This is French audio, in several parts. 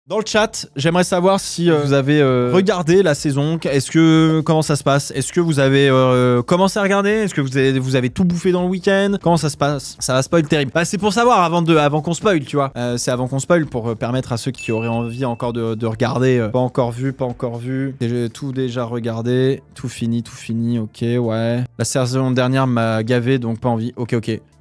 Dans le chat, j'aimerais savoir si vous avez regardé la saison. Comment ça se passe? Est-ce que vous avez commencé à regarder? Est-ce que vous avez tout bouffé dans le week-end? Comment ça se passe? Ça va spoil terrible. Bah, c'est pour savoir avant qu'on spoil, tu vois. C'est avant qu'on spoil pour permettre à ceux qui auraient envie encore de regarder. Pas encore vu. J'ai tout déjà regardé. Tout fini. Ok, ouais. La saison dernière m'a gavé, donc pas envie. Ok.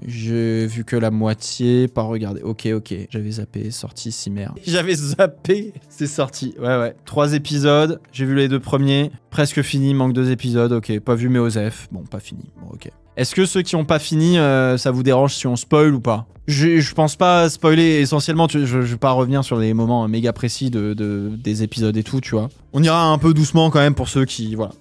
J'ai vu que la moitié, pas regardé. Ok. J'avais zappé, sorti, si merde. J'avais zappé, c'est sorti. Ouais. 3 épisodes, j'ai vu les 2 premiers. Presque fini, manque 2 épisodes. Ok, pas vu mes Osef. Bon, pas fini. Bon, ok. Est-ce que ceux qui ont pas fini, ça vous dérange si on spoil ou pas? Je pense pas spoiler essentiellement, je vais pas revenir sur les moments méga précis des épisodes et tout, tu vois. On ira un peu doucement quand même pour ceux qui... Voilà.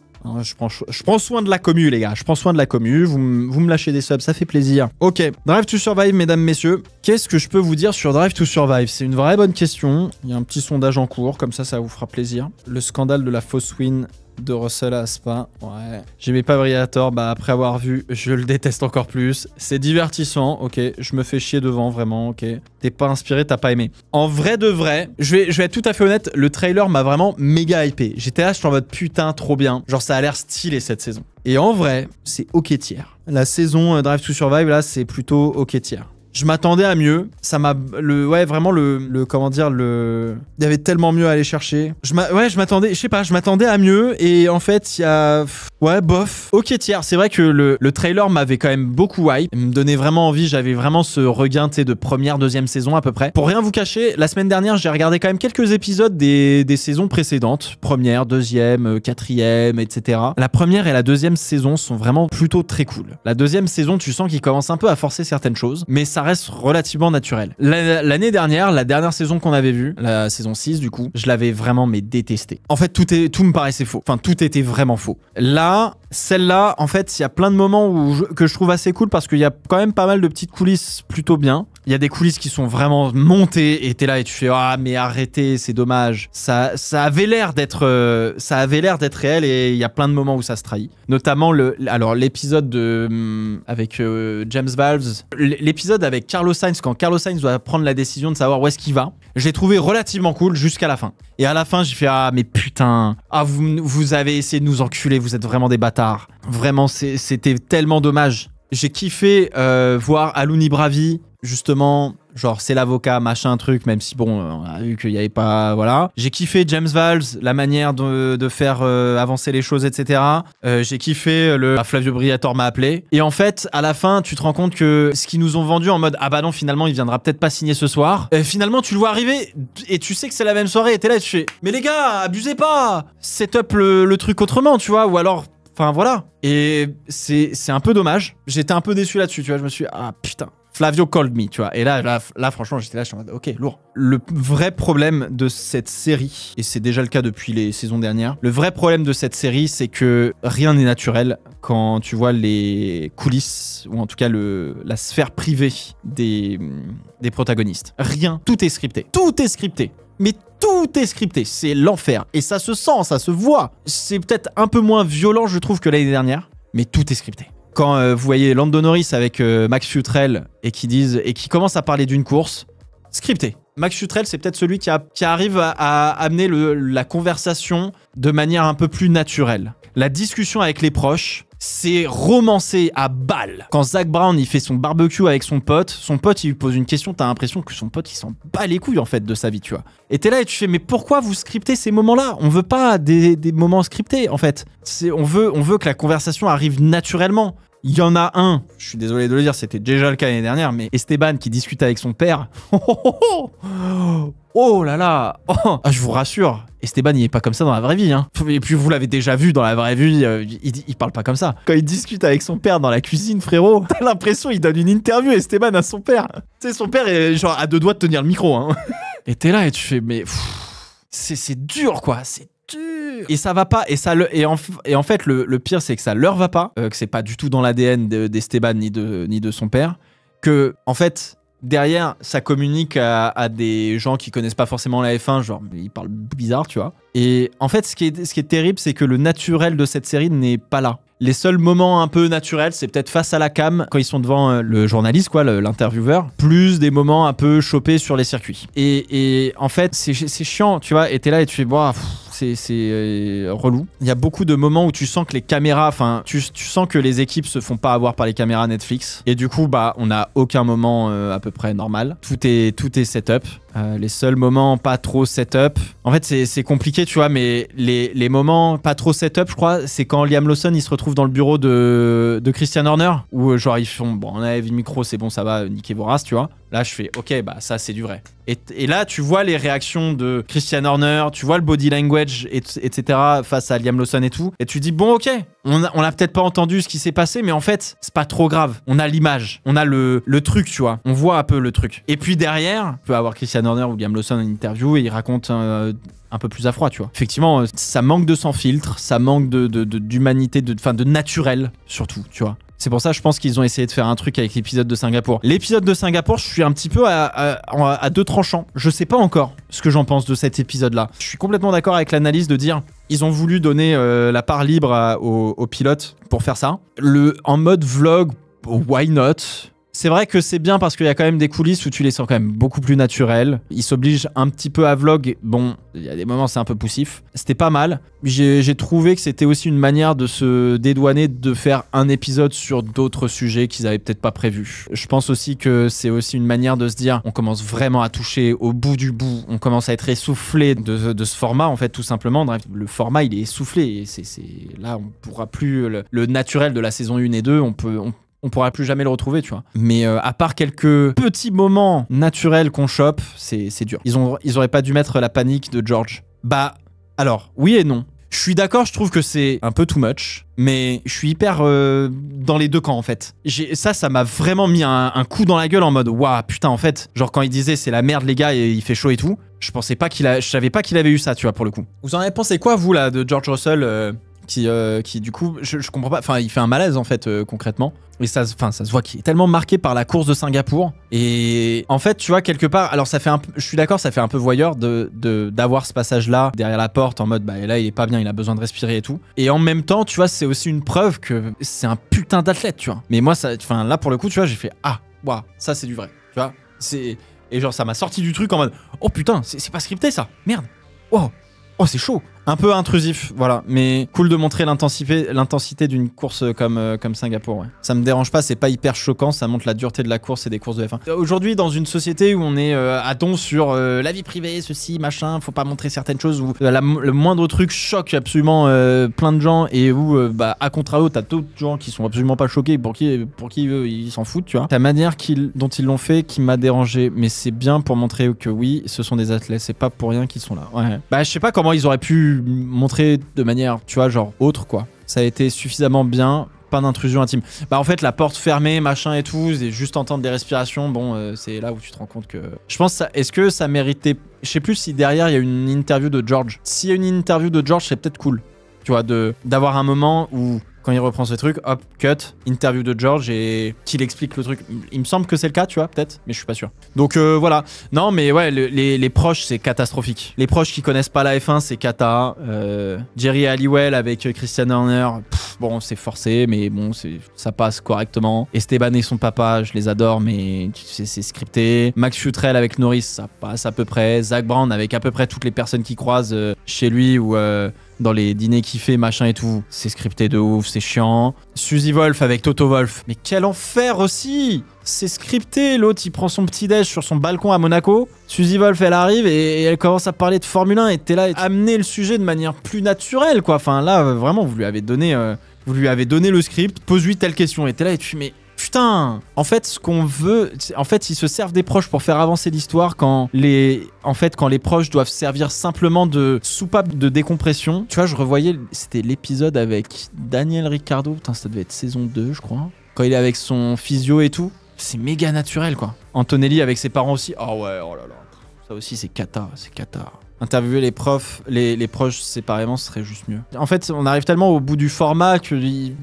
Je prends soin de la commu, les gars. Je prends soin de la commu. Vous me lâchez des subs, ça fait plaisir. Ok, Drive to Survive, mesdames, messieurs. Qu'est-ce que je peux vous dire sur Drive to Survive? C'est une vraie bonne question. Il y a un petit sondage en cours, comme ça vous fera plaisir. Le scandale de la fausse win de Russell à Spa. Ouais. J'aimais pas Briator, bah après avoir vu, je le déteste encore plus. C'est divertissant, ok. Je me fais chier devant, vraiment, ok. T'es pas inspiré, t'as pas aimé. En vrai de vrai, je vais être tout à fait honnête, le trailer m'a vraiment méga hypé. J'étais là, je suis en mode putain, trop bien. Genre ça a l'air stylé cette saison. Et en vrai, c'est ok tier. La saison Drive to Survive, là, c'est plutôt ok tier. Je m'attendais à mieux. Ça m'a... vraiment comment dire, il y avait tellement mieux à aller chercher. Je m'attendais à mieux. Et en fait, il y a... Ouais, bof. Ok, tiers. C'est vrai que le trailer m'avait quand même beaucoup hype. Il me donnait vraiment envie. J'avais vraiment ce regain, de première, deuxième saison à peu près. Pour rien vous cacher, la semaine dernière, j'ai regardé quand même quelques épisodes des saisons précédentes. Première, deuxième, quatrième, etc. La première et la deuxième saison sont vraiment plutôt très cool. La deuxième saison, tu sens qu'il commence un peu à forcer certaines choses. Mais ça reste relativement naturel. L'année dernière, la dernière saison qu'on avait vue, la saison 6 du coup, je l'avais vraiment détesté. En fait, tout me paraissait faux. Enfin, tout était vraiment faux. Là, celle-là, en fait, il y a plein de moments que je trouve assez cool parce qu'il y a quand même pas mal de petites coulisses plutôt bien. Il y a des coulisses qui sont vraiment montées et t'es là et tu fais ah mais arrêtez, c'est dommage. Ça avait l'air d'être réel et il y a plein de moments où ça se trahit. Notamment l'épisode avec James Valves, l'épisode avec Carlos Sainz quand Carlos Sainz doit prendre la décision de savoir où est-ce qu'il va. Je l'ai trouvé relativement cool jusqu'à la fin. Et à la fin, j'ai fait ah mais putain, vous avez essayé de nous enculer, vous êtes vraiment des bâtards. Vraiment, c'était tellement dommage. J'ai kiffé voir Alouni Bravi. Justement, genre c'est l'avocat, machin, truc, même si bon, on a vu qu'il n'y avait pas... Voilà. J'ai kiffé James Valves, la manière de faire avancer les choses, etc. J'ai kiffé Flavio Briatore m'a appelé. Et en fait, à la fin, tu te rends compte que ce qu'ils nous ont vendu en mode ah bah non, finalement, il viendra peut-être pas signer ce soir. Finalement, tu le vois arriver et tu sais que c'est la même soirée et t'es là et tu fais mais les gars, abusez pas! Set up le truc autrement, tu vois, ou alors... Enfin voilà. Et c'est un peu dommage. J'étais un peu déçu là-dessus, tu vois. Je me suis dit, ah putain. Flavio called me, tu vois. Et là franchement, j'étais là, je suis en mode, ok, lourd. Le vrai problème de cette série, et c'est déjà le cas depuis les saisons dernières, le vrai problème de cette série, c'est que rien n'est naturel quand tu vois les coulisses, ou en tout cas la sphère privée des protagonistes. Rien, tout est scripté. Tout est scripté. Mais tout est scripté, c'est l'enfer. Et ça se sent, ça se voit. C'est peut-être un peu moins violent, je trouve, que l'année dernière, mais tout est scripté. Quand vous voyez Lando Norris avec Max Futrell et qui commence à parler d'une course, scripté. Max Futrell, c'est peut-être celui qui arrive à amener la conversation de manière un peu plus naturelle. La discussion avec les proches, c'est romancé à balle. Quand Zach Brown, il fait son barbecue avec son pote il lui pose une question, t'as l'impression que son pote, il s'en bat les couilles, en fait, de sa vie, tu vois. Et t'es là et tu fais, mais pourquoi vous scriptez ces moments-là? On veut pas des moments scriptés, en fait. On veut que la conversation arrive naturellement. Il y en a un, je suis désolé de le dire, c'était déjà le cas l'année dernière, mais Esteban qui discute avec son père. Oh là là. Oh, je vous rassure, Esteban, il est pas comme ça dans la vraie vie. Hein. Et puis vous l'avez déjà vu dans la vraie vie, il parle pas comme ça. Quand il discute avec son père dans la cuisine, frérot, t'as l'impression qu'il donne une interview Esteban à son père. Tu sais, son père est genre à 2 doigts de tenir le micro. Hein. Et t'es là et tu fais, mais c'est dur quoi, c'est dur. Et ça va pas, et en fait le pire c'est que ça leur va pas, que c'est pas du tout dans l'ADN d'Esteban ni de son père, que en fait derrière ça communique à des gens qui connaissent pas forcément la F1, genre ils parlent bizarre, tu vois. Et en fait ce qui est terrible, c'est que le naturel de cette série n'est pas là. Les seuls moments un peu naturels, c'est peut-être face à la cam, quand ils sont devant le journaliste, quoi, l'intervieweur, plus des moments un peu chopés sur les circuits. Et en fait, c'est chiant, tu vois, et t'es là et tu fais, boah, c'est relou. Il y a beaucoup de moments où tu sens que les caméras, enfin, tu sens que les équipes se font pas avoir par les caméras Netflix. Et du coup, bah, on n'a aucun moment à peu près normal. Tout est setup. Les seuls moments pas trop setup. En fait, c'est compliqué, tu vois, mais les moments pas trop setup, je crois, c'est quand Liam Lawson il se retrouve dans le bureau de Christian Horner, où genre ils font, bon, on a le micro, c'est bon, ça va, niquez vos races, tu vois. Là, je fais, ok, bah ça, c'est du vrai. Et là, tu vois les réactions de Christian Horner, tu vois le body language, etc., face à Liam Lawson et tout. Et tu dis, bon, ok, on a peut-être pas entendu ce qui s'est passé, mais en fait, c'est pas trop grave. On a l'image, on a le truc, tu vois. On voit un peu le truc. Et puis derrière, on peut avoir Christian Horner ou Liam Lawson en interview et il raconte un peu plus à froid, tu vois. Effectivement, ça manque de sans filtre, ça manque d'humanité, de naturel, surtout, tu vois. C'est pour ça, je pense qu'ils ont essayé de faire un truc avec l'épisode de Singapour. L'épisode de Singapour, je suis un petit peu à deux tranchants. Je sais pas encore ce que j'en pense de cet épisode-là. Je suis complètement d'accord avec l'analyse de dire ils ont voulu donner la part libre aux pilotes pour faire ça. En mode vlog, why not ? C'est vrai que c'est bien parce qu'il y a quand même des coulisses où tu les sens quand même beaucoup plus naturelles. Ils s'obligent un petit peu à vlog. Bon, il y a des moments c'est un peu poussif. C'était pas mal. J'ai trouvé que c'était aussi une manière de se dédouaner de faire un épisode sur d'autres sujets qu'ils avaient peut-être pas prévus. Je pense aussi que c'est aussi une manière de se dire on commence vraiment à toucher au bout du bout. On commence à être essoufflé de ce format en fait tout simplement. Bref, le format il est essoufflé. Et là on pourra plus le naturel de la saison 1 et 2 on pourra plus jamais le retrouver, tu vois. Mais à part quelques petits moments naturels qu'on chope, c'est dur. Ils auraient pas dû mettre la panique de George. Bah, alors, oui et non. Je suis d'accord, je trouve que c'est un peu too much, mais je suis hyper dans les deux camps en fait. Ça m'a vraiment mis un coup dans la gueule en mode waouh, putain, en fait, genre quand il disait c'est la merde les gars et il fait chaud et tout, je savais pas qu'il avait eu ça, tu vois, pour le coup. Vous en avez pensé quoi, vous, là, de George Russell qui du coup, je comprends pas, enfin, il fait un malaise en fait, concrètement. Et ça se voit qu'il est tellement marqué par la course de Singapour. Et en fait, tu vois, quelque part, alors ça fait je suis d'accord, ça fait un peu voyeur d'avoir ce passage-là derrière la porte en mode, bah là, il est pas bien, il a besoin de respirer et tout. Et en même temps, tu vois, c'est aussi une preuve que c'est un putain d'athlète, tu vois. Mais moi, là, pour le coup, tu vois, j'ai fait, ah, waouh, ça, c'est du vrai, tu vois. Et genre, ça m'a sorti du truc en mode, oh putain, c'est pas scripté, ça, merde. Oh, c'est chaud. Un peu intrusif, voilà. Mais cool de montrer l'intensité d'une course comme Singapour, ouais. Ça me dérange pas, c'est pas hyper choquant, ça montre la dureté de la course et des courses de F1. Aujourd'hui, dans une société où on est à don sur la vie privée, ceci, machin, faut pas montrer certaines choses, où le moindre truc choque absolument plein de gens, et où, à contrario, t'as d'autres gens qui sont absolument pas choqués, pour qui ils s'en foutent, tu vois. La manière dont ils l'ont fait qui m'a dérangé, mais c'est bien pour montrer que oui, ce sont des athlètes, c'est pas pour rien qu'ils sont là. Ouais. Bah, je sais pas comment ils auraient pu montrer de manière, tu vois, genre autre, quoi. Ça a été suffisamment bien, pas d'intrusion intime. Bah, en fait, la porte fermée, machin et tout, et juste entendre des respirations, bon, c'est là où tu te rends compte que... Je pense, est-ce que ça méritait... Je sais plus si derrière, il y a une interview de George. S'il y a une interview de George, c'est peut-être cool, tu vois, d'avoir un moment où... Quand il reprend ce truc, hop, cut, interview de George et qu'il explique le truc. Il me semble que c'est le cas, tu vois, peut-être, mais je suis pas sûr. Donc voilà. Non, mais ouais, les proches, c'est catastrophique. Les proches qui connaissent pas la F1, c'est cata. Jerry Halliwell avec Christian Horner, bon, c'est forcé, mais bon, ça passe correctement. Esteban et son papa, je les adore, mais c'est scripté. Max Futrell avec Norris, ça passe à peu près. Zach Brown avec à peu près toutes les personnes qui croisent chez lui ou... dans les dîners qu'il fait, machin et tout. C'est scripté de ouf, c'est chiant. Suzy Wolf avec Toto Wolf. Mais quel enfer aussi! C'est scripté, l'autre il prend son petit déj sur son balcon à Monaco. Suzy Wolf elle arrive et elle commence à parler de Formule 1 et t'es là et amener le sujet de manière plus naturelle, quoi. Enfin là, vraiment, vous lui avez donné le script, pose-lui telle question et t'es là et tu fais mais... Putain, en fait, ce qu'on veut, en fait, ils se servent des proches pour faire avancer l'histoire quand les proches doivent servir simplement de soupape de décompression. Tu vois, je revoyais, c'était l'épisode avec Daniel Ricciardo, putain, ça devait être saison 2, je crois. Quand il est avec son physio et tout, c'est méga naturel, quoi. Antonelli avec ses parents aussi, oh ouais, oh là là, ça aussi c'est cata. Interviewer les profs, les proches séparément, ce serait juste mieux. En fait, on arrive tellement au bout du format que les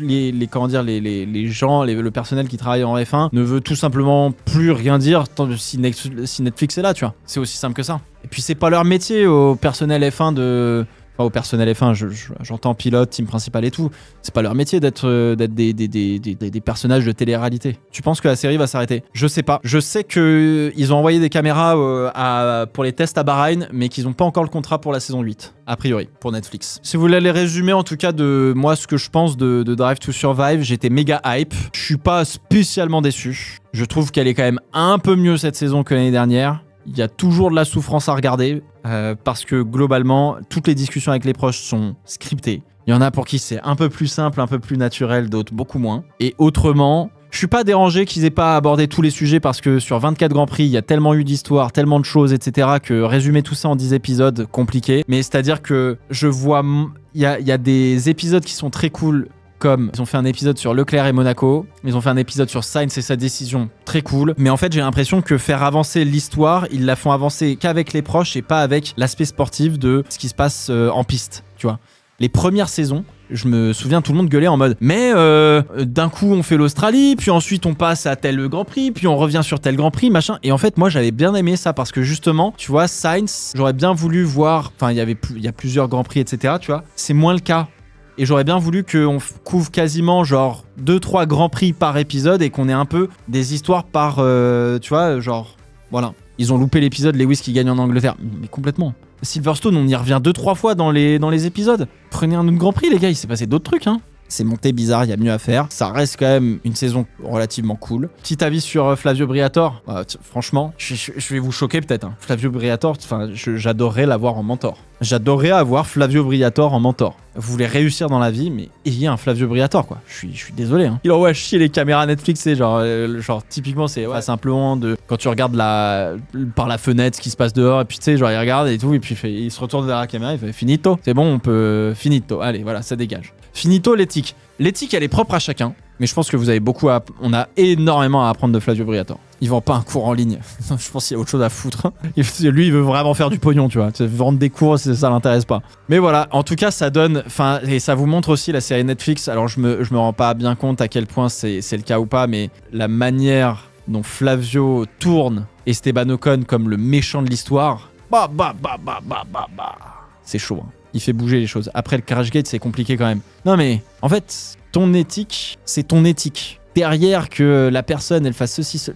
gens, le personnel qui travaille en F1 ne veut tout simplement plus rien dire si Netflix est là, tu vois. C'est aussi simple que ça. Et puis c'est pas leur métier au personnel F1 de... Pas au personnel F1, j'entends pilote, team principal et tout. C'est pas leur métier d'être des personnages de télé-réalité. Tu penses que la série va s'arrêter? Je sais pas. Je sais qu'ils ont envoyé des caméras pour les tests à Bahreïn, mais qu'ils ont pas encore le contrat pour la saison 8, a priori, pour Netflix. Si vous voulez les résumer en tout cas de moi ce que je pense de Drive to Survive, j'étais méga hype. Je suis pas spécialement déçu. Je trouve qu'elle est quand même un peu mieux cette saison que l'année dernière. Il y a toujours de la souffrance à regarder parce que globalement, toutes les discussions avec les proches sont scriptées. Il y en a pour qui c'est un peu plus simple, un peu plus naturel, d'autres beaucoup moins. Et autrement, je suis pas dérangé qu'ils aient pas abordé tous les sujets parce que sur 24 Grands Prix, il y a tellement eu d'histoires, tellement de choses, etc. que résumer tout ça en 10 épisodes, compliqué. Mais c'est-à-dire que je vois... Il y a des épisodes qui sont très cool. Comme ils ont fait un épisode sur Leclerc et Monaco, ils ont fait un épisode sur Sainz et sa décision, très cool. Mais en fait, j'ai l'impression que faire avancer l'histoire, ils la font avancer qu'avec les proches et pas avec l'aspect sportif de ce qui se passe en piste, tu vois. Les premières saisons, je me souviens, tout le monde gueulait en mode mais d'un coup on fait l'Australie, puis ensuite on passe à tel Grand Prix, puis on revient sur tel Grand Prix, machin. Et en fait, moi j'avais bien aimé ça parce que justement, tu vois, Sainz, j'aurais bien voulu voir, enfin il y a plusieurs Grands Prix, etc. Tu vois, c'est moins le cas. Et j'aurais bien voulu qu'on couvre quasiment genre 2-3 grands prix par épisode et qu'on ait un peu des histoires par, tu vois, genre, voilà. Ils ont loupé l'épisode Lewis qui gagne en Angleterre. Mais complètement. Silverstone, on y revient 2-3 fois dans les épisodes. Prenez un autre grand prix, les gars, il s'est passé d'autres trucs, hein. C'est monté bizarre, il y a mieux à faire. Ça reste quand même une saison relativement cool. Petit avis sur Flavio Briatore. Franchement, je vais vous choquer peut-être. Hein. Flavio Briatore, j'adorerais l'avoir en mentor. J'adorerais avoir Flavio Briatore en mentor. Vous voulez réussir dans la vie, mais ayez un Flavio Briatore, quoi. Je suis désolé. Hein. Il envoie chier les caméras Netflix, c'est genre typiquement, c'est simplement de quand tu regardes par la fenêtre ce qui se passe dehors, et puis tu sais, genre il regarde et tout, et puis il se retourne vers la caméra, il fait finito. C'est bon, on peut finito. Allez, voilà, ça dégage. Finito l'éthique. L'éthique, elle est propre à chacun, mais je pense que vous avez on a énormément à apprendre de Flavio Briatore. Il vend pas un cours en ligne. Je pense qu'il y a autre chose à foutre. Lui, il veut vraiment faire du pognon, tu vois. Vendre des cours, ça l'intéresse pas. Mais voilà, en tout cas, ça donne... et ça vous montre aussi la série Netflix. Alors, je me rends pas bien compte à quel point c'est le cas ou pas, mais la manière dont Flavio tourne Esteban Ocon comme le méchant de l'histoire, c'est chaud, hein. Il fait bouger les choses. Après le Crashgate, c'est compliqué quand même. Non mais, en fait, ton éthique, c'est ton éthique. Derrière que la personne, elle fasse ceci...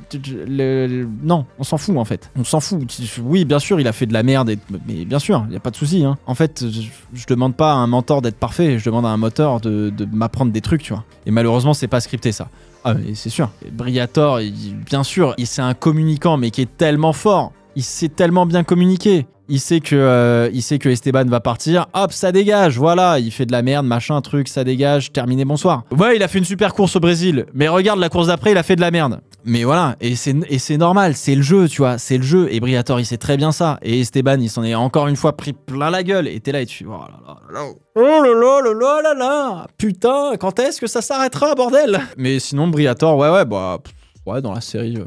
Non, on s'en fout en fait. On s'en fout. Oui, bien sûr, il a fait de la merde, mais bien sûr, il n'y a pas de souci. Hein. En fait, je demande pas à un mentor d'être parfait, je demande à un moteur de m'apprendre des trucs, tu vois. Et malheureusement, c'est pas scripté ça. Ah, mais c'est sûr. Briatore, bien sûr, c'est un communicant, mais qui est tellement fort. Il sait tellement bien communiquer. Il sait que Esteban va partir. Hop, ça dégage. Voilà, il fait de la merde, machin, truc, ça dégage. Terminé, bonsoir. Ouais, il a fait une super course au Brésil. Mais regarde, la course d'après, il a fait de la merde. Mais voilà, et c'est normal, c'est le jeu, tu vois, c'est le jeu. Et Briatore, il sait très bien ça. Et Esteban, il s'en est encore une fois pris plein la gueule. Et t'es là et tu... Oh là là là là. Oh là là là là là là. Putain, quand est-ce que ça s'arrêtera, bordel? Mais sinon, Briatore, ouais, dans la série...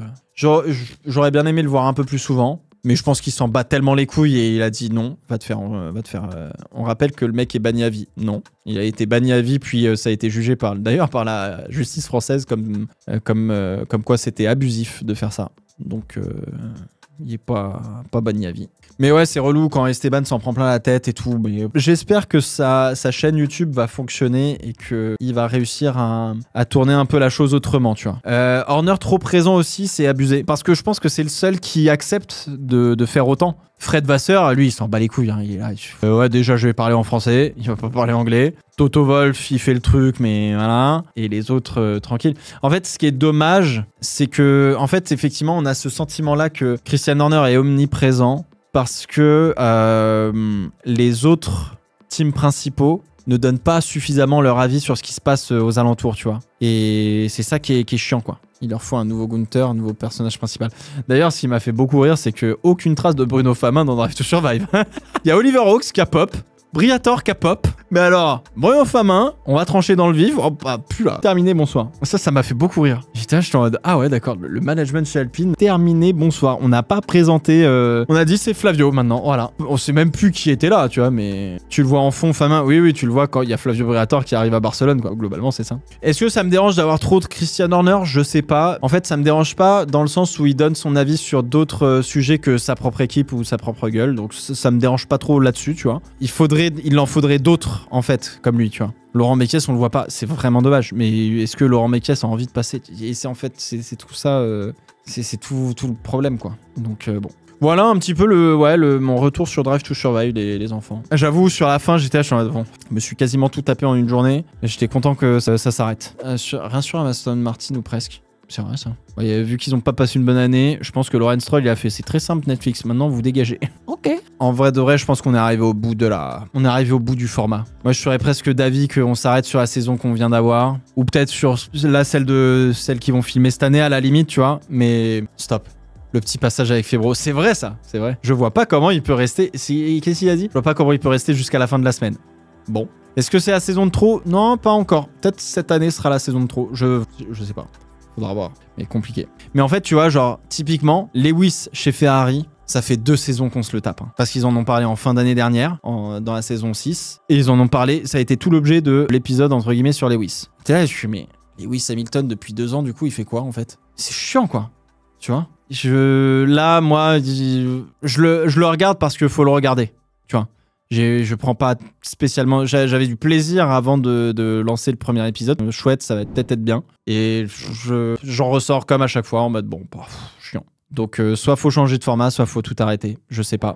J'aurais bien aimé le voir un peu plus souvent. Mais je pense qu'il s'en bat tellement les couilles et il a dit non, va te faire. On rappelle que le mec est banni à vie. Non, il a été banni à vie, puis ça a été jugé par la justice française comme quoi c'était abusif de faire ça. Donc il est pas banni à vie. Mais ouais, c'est relou quand Esteban s'en prend plein la tête et tout. Mais j'espère que sa chaîne YouTube va fonctionner et qu'il va réussir à tourner un peu la chose autrement, tu vois. Horner trop présent aussi, c'est abusé. Parce que je pense que c'est le seul qui accepte de faire autant. Fred Vasseur, lui, il s'en bat les couilles. Hein. Il est là, ouais, déjà, je vais parler en français. Il va pas parler anglais. Toto Wolff, il fait le truc, mais voilà. Et les autres, tranquilles. En fait, ce qui est dommage, c'est que, en fait, effectivement, on a ce sentiment-là que Christian Horner est omniprésent parce que les autres teams principaux ne donnent pas suffisamment leur avis sur ce qui se passe aux alentours, tu vois. Et c'est ça qui est chiant, quoi. Il leur faut un nouveau Gunther, un nouveau personnage principal. D'ailleurs, ce qui m'a fait beaucoup rire, c'est qu'aucune trace de Bruno Famin dans Drive to Survive. Il y a Oliver Hawks qui a pop, Briatore qui a pop, Mais alors, Bruno Famin, on va trancher dans le vif. Oh, bah, plus là. Terminé, bonsoir. Ça m'a fait beaucoup rire. J'étais en mode, ah ouais, d'accord, le management chez Alpine, terminé, bonsoir. On n'a pas présenté, on a dit c'est Flavio maintenant, voilà. On sait même plus qui était là, tu vois, mais tu le vois en fond, Famin. Oui, tu le vois quand il y a Flavio Briatore qui arrive à Barcelone, quoi. Globalement, c'est ça. Est-ce que ça me dérange d'avoir trop de Christian Horner? Je sais pas. En fait, ça me dérange pas dans le sens où il donne son avis sur d'autres sujets que sa propre équipe ou sa propre gueule. Donc ça me dérange pas trop là-dessus, tu vois. Il en faudrait d'autres, en fait, comme lui, tu vois. Laurent Mekies, on le voit pas, c'est vraiment dommage. Mais est-ce que Laurent Mekies a envie de passer? Et c'est en fait, c'est tout ça, c'est tout le problème, quoi. Donc bon. Voilà un petit peu mon retour sur Drive to Survive, les enfants. J'avoue, sur la fin, j'étais bon, je me suis quasiment tout tapé en une journée. Et j'étais content que ça s'arrête. Rien sur Aston Martin ou presque. C'est vrai ça. Ouais, vu qu'ils ont pas passé une bonne année, je pense que Lawrence Stroll il a fait c'est très simple Netflix, maintenant vous dégagez. Ok. En vrai de vrai, je pense qu'on est arrivé au bout du format. Moi je serais presque d'avis qu'on s'arrête sur la saison qu'on vient d'avoir ou peut-être sur là celle qui vont filmer cette année à la limite, tu vois, mais stop. Le petit passage avec Febro, c'est vrai ça, c'est vrai. Je vois pas comment il peut rester. Qu'est-ce qu'il a dit? Je vois pas comment il peut rester jusqu'à la fin de la semaine. Bon. Est-ce que c'est la saison de trop? Non, pas encore. Peut-être cette année sera la saison de trop. Je sais pas. Faudra voir. Mais compliqué. Mais en fait, tu vois, genre, typiquement, Lewis chez Ferrari, ça fait 2 saisons qu'on se le tape. Hein. Parce qu'ils en ont parlé en fin d'année dernière, dans la saison 6. Et ils en ont parlé, ça a été tout l'objet de l'épisode, entre guillemets, sur Lewis. T'es là, je suis, mais Lewis Hamilton, depuis 2 ans, du coup, il fait quoi, en fait? C'est chiant, quoi. Tu vois? Là, moi, je le regarde parce qu'il faut le regarder. Tu vois? Je prends pas spécialement... J'avais du plaisir avant de lancer le premier épisode. Chouette, ça va peut-être être bien. Et j'en ressors comme à chaque fois en mode bon, chiant. Donc soit faut changer de format, soit faut tout arrêter. Je sais pas.